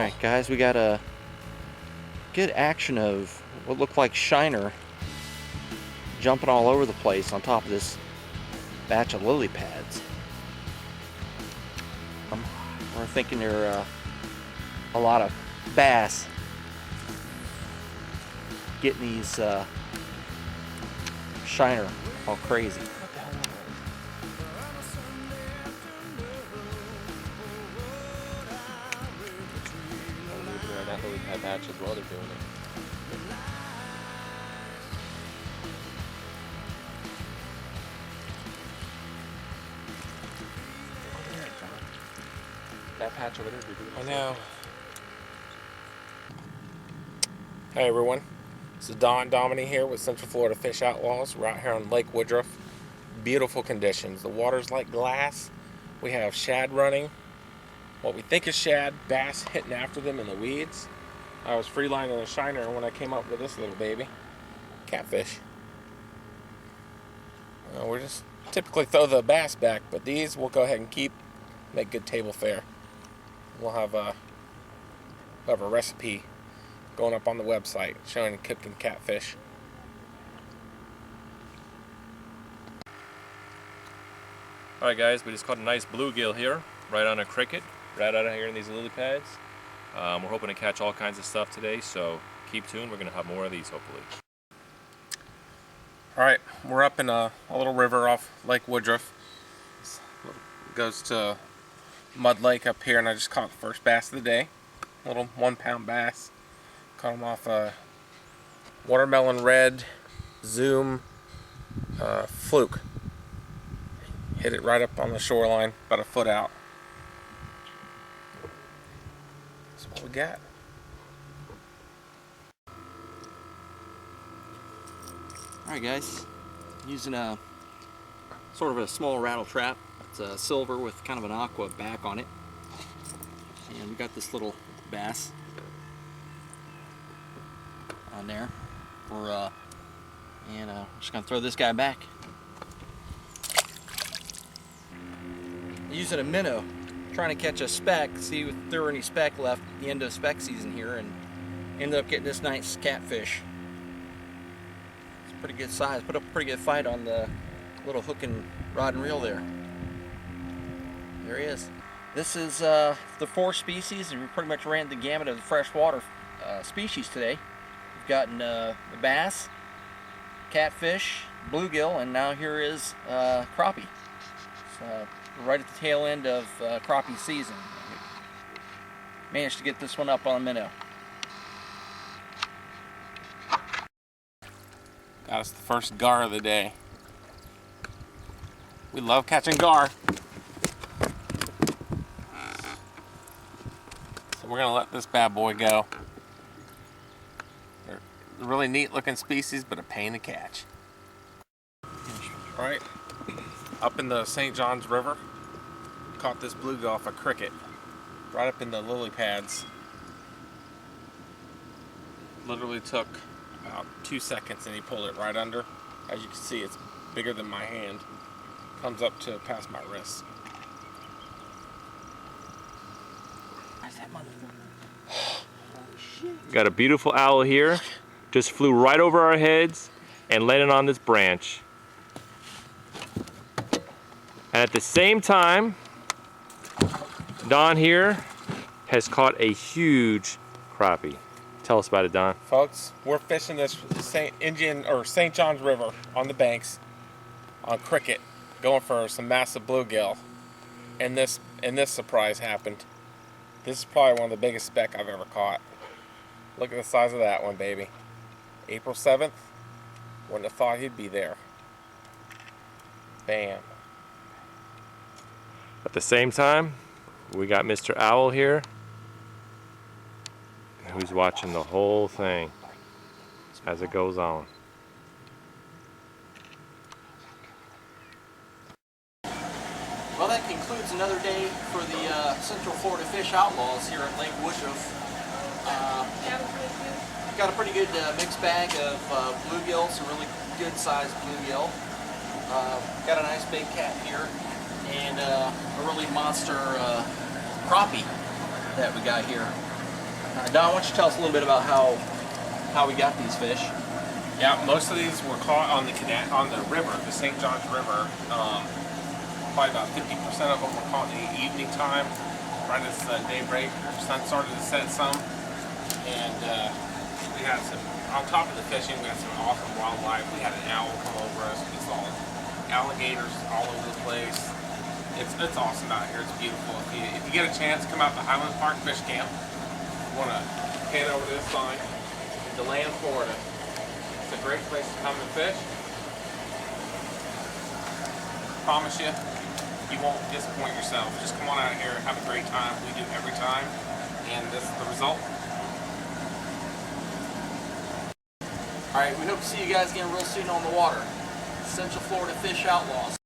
Alright guys, we got a good action of what looked like shiner jumping all over the place on top of this batch of lily pads. We're thinking there are a lot of bass getting these shiner all crazy. That lily pad batch as well, they're doing it. That patch over there, they're doing it. I know. Hey everyone, this is Don Dominy here with Central Florida Fish Outlaws. We're out here on Lake Woodruff. Beautiful conditions. The water's like glass. We have shad running. What we think is shad, bass hitting after them in the weeds. I was freelining a shiner when I came up with this little baby. Catfish. We just typically throw the bass back, but these we'll go ahead and keep. Make good table fare. We'll have a recipe going up on the website showing cooking catfish. Alright guys, we just caught a nice bluegill here, right on a cricket, right out of here in these lily pads. We're hoping to catch all kinds of stuff today, so keep tuned. We're going to have more of these hopefully. Alright, we're up in a little river off Lake Woodruff. It goes to Mud Lake up here, and I just caught the first bass of the day. Little 1 pound bass. Caught him off a watermelon red zoom fluke. Hit it right up on the shoreline, about a foot out. That's what we got. Alright guys, using a sort of a small rattle trap. It's a silver with kind of an aqua back on it. And we got this little bass on there. And I'm just going to throw this guy back. Using a minnow, trying to catch a speck, see if there were any speck left at the end of speck season here, and ended up getting this nice catfish. It's a pretty good size. Put up a pretty good fight on the little hook and rod and reel there. There he is. This is the 4 species, and we pretty much ran the gamut of the freshwater species today. We've gotten the bass, catfish, bluegill, and now here is crappie. So we're right at the tail end of crappie season. Managed to get this one up on a minnow. Got us the first gar of the day. We love catching gar. So we're gonna let this bad boy go. They're a really neat looking species, but a pain to catch. Alright, up in the St. Johns River, caught this bluegill off a cricket, right up in the lily pads. Literally took about 2 seconds and he pulled it right under. As you can see, it's bigger than my hand. Comes up to past my wrist. Got a beautiful owl here, just flew right over our heads and landed on this branch. And at the same time, Don here has caught a huge crappie. Tell us about it, Don. Folks, we're fishing this St. Johns River on the banks on cricket, going for some massive bluegill, and this surprise happened. This is probably one of the biggest speck I've ever caught. Look at the size of that one, baby. April 7th, wouldn't have thought he'd be there. Bam. At the same time, we got Mr. Owl here, who's watching the whole thing as it goes on. Well, that concludes another day for the Central Florida Fish Outlaws here at Lake Woodruff. Got a pretty good mixed bag of bluegill, some really good sized bluegill. Got a nice big cat here, and a really monster crappie that we got here. Don, why don't you tell us a little bit about how we got these fish? Yeah, most of these were caught on the river, the St. Johns River. Probably about 50% of them were caught in the evening time, right as daybreak. The sun started to set some, and we had some. On top of the fishing, we had some awesome wildlife. We had an owl come over us. We saw alligators all over the place. It's awesome out here. It's beautiful. If you get a chance, come out to Highland Park Fish Camp. You want to head over this sign in DeLand, Florida. It's a great place to come and fish. Promise you, you won't disappoint yourself. Just come on out here, have a great time. We do every time, and this is the result. All right, we hope to see you guys again real soon on the water. Central Florida Fish Outlaws.